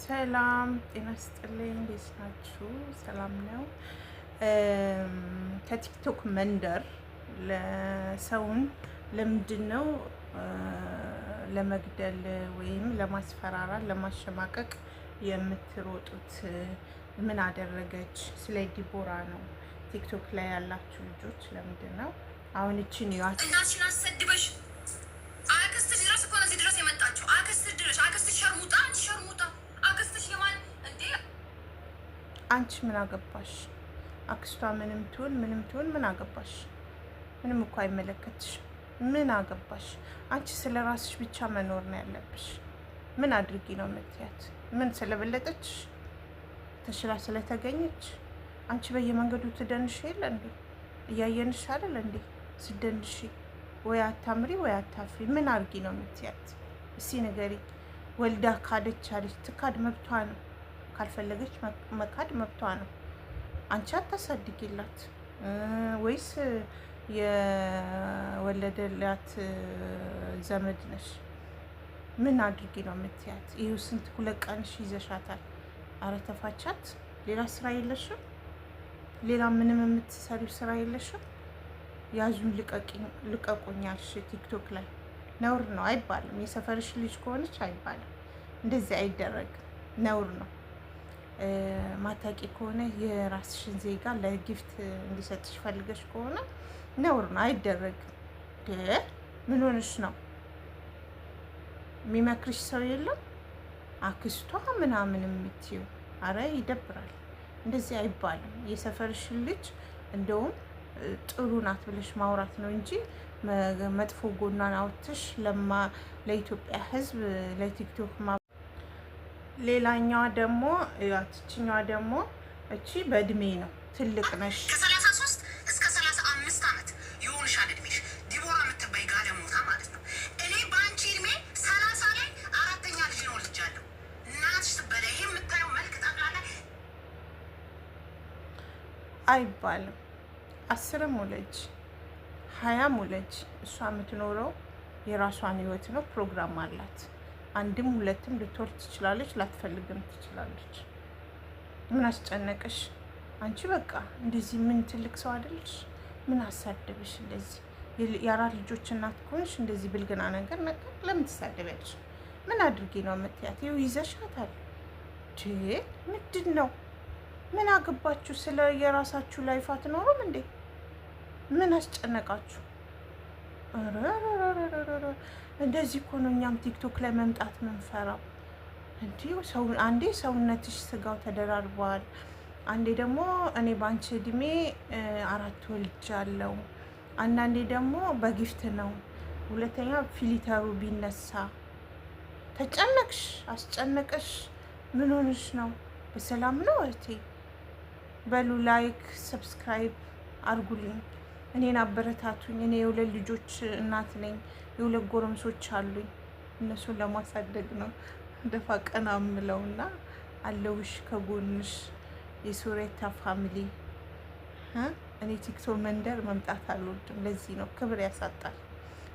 ሰላም ጤና ይስጥልኝ። እንዴት ናችሁ? ሰላም ነው። ከቲክቶክ መንደር ለሰውን ለምንድን ነው ለመግደል ወይም ለማስፈራራት ለማሸማቀቅ የምትሮጡት? ምን አደረገች? ስለ ዲቦራ ነው። ቲክቶክ ላይ ያላችሁ ልጆች ለምንድን ነው አሁን እቺን ያት እናትሽን አሰድበሽ አክስትሽ ድረስ እኮ ነው እዚህ ድረስ የመጣችው። አክስትሽ ድረስ አክስትሽ ሸርሙጣ፣ አንቺ ሸርሙጣ አክስትሽ የማን እንዴ? አንቺ ምን አገባሽ? አክስቷ ምንም ትሁን ምን አገባሽ? ምንም እኮ አይመለከትሽ። ምን አገባሽ? አንቺ ስለ ራስሽ ብቻ መኖር ነው ያለብሽ። ምን አድርጊ ነው የምትያት? ምን ስለበለጠች ተሽላ ስለተገኘች? አንቺ በየመንገዱ ትደንሽ የለ እንዴ? እያየንሽ አይደል እንዴ? ስደንሽ ወይ አታምሪ ወይ አታፍሪ። ምን አድርጊ ነው የምትያት? እስኪ ንገሪ። ወልዳ ካደች አለች፣ ትካድ መብቷ ነው። ካልፈለገች መካድ መብቷ ነው። አንቺ አታሳድጊላት ወይስ የወለደላት ዘመድ ነሽ? ምን አድርጊ ነው የምትያት? ይኸው ስንት 2 ቀንሽ ይዘሻታል። አረ ተፋቻት። ሌላ ስራ የለሽም? ሌላ ምንም የምትሰሪው ስራ የለሽም? ያዙን ልቀቁኛልሽ። ቲክቶክ ላይ ነውር ነው አይባልም። የሰፈርሽ ልጅ ከሆነች አይባልም። እንደዚህ አይደረግም፣ ነውር ነው። ማታቂ ከሆነ የራስሽን ዜጋ ለጊፍት እንዲሰጥሽ ፈልገሽ ከሆነ ነውር ነው፣ አይደረግም። ምን ሆነሽ ነው? የሚመክርሽ ሰው የለም? አክስቷ ምናምን የምትይው? አረ ይደብራል። እንደዚህ አይባልም። የሰፈርሽን ልጅ እንደውም ጥሩ ናት ብለሽ ማውራት ነው እንጂ መጥፎ ጎኗን አውጥተሽ ለኢትዮጵያ ሕዝብ ለቲክቶክ ሌላኛዋ ደግሞ ያቺኛዋ ደግሞ እቺ በእድሜ ነው ትልቅ ነሽ። ከ33 እስከ 35 ዓመት ይሆንሻል እድሜሽ። ዲቦራ የምትባይ ጋለሞታ ማለት ነው። እኔ በአንቺ እድሜ 30 ላይ 4ኛ ልጅ ነው ልጃለሁ። እናትሽ ትበላ። ይሄ የምታየው መልክ ጠቅላላ አይባልም። 10ም ውለጅ 20ም ውለጅ። እሷ የምትኖረው የራሷን ህይወት ነው። ፕሮግራም አላት። 1ም 2ም ልትወልድ ትችላለች፣ ላትፈልግም ትችላለች። ምን አስጨነቀሽ አንቺ? በቃ እንደዚህ ምን ትልቅ ሰው አይደለሽ? ምን አሳደብሽ? እንደዚህ የ4 ልጆች እናት ከሆንሽ እንደዚህ ብልግና ነገር ለምን ትሳደቢያለሽ? ምን አድርጊ ነው የምትያት? ይኸው ይዘሻታል። ምንድን ነው? ምን አገባችሁ? ስለ የራሳችሁ ላይፍ አትኖሩም እንዴ? ምን አስጨነቃችሁ? እንደዚህ እኮ ነው እኛም ቲክቶክ ላይ መምጣት መንፈራው። እንዲሁ አንዴ ሰውነትሽ ስጋው ተደራርቧል፣ አንዴ ደግሞ እኔ ባንቺ እድሜ 4 ወልጃለሁ፣ አንዳንዴ ደግሞ በጊፍት ነው፣ ሁለተኛ ፊሊተሩ ቢነሳ ተጨነቅሽ፣ አስጨነቀሽ። ምን ሆነሽ ነው? በሰላም ነው እህቴ? በሉ ላይክ ሰብስክራይብ አርጉልኝ፣ እኔን አበረታቱኝ። እኔ የ2 ልጆች እናት ነኝ፣ የ2 ጎረምሶች አሉኝ። እነሱን ለማሳደግ ነው ደፋ ቀና ምለውና አለውሽ ከጎንሽ የሶሬታ ፋሚሊ። እኔ ቲክቶክ መንደር መምጣት አልወድም። ለዚህ ነው ክብር ያሳጣል።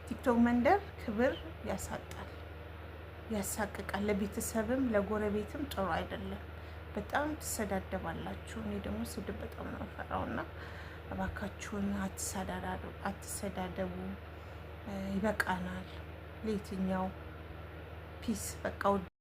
ቲክቶክ መንደር ክብር ያሳጣል፣ ያሳቅቃል። ለቤተሰብም ለጎረቤትም ጥሩ አይደለም። በጣም ትሰዳደባላችሁ። እኔ ደግሞ ስድብ በጣም ነው ፈራውና እባካችሁን አትሰዳደቡ። ይበቃናል። ለየትኛው ፒስ በቃ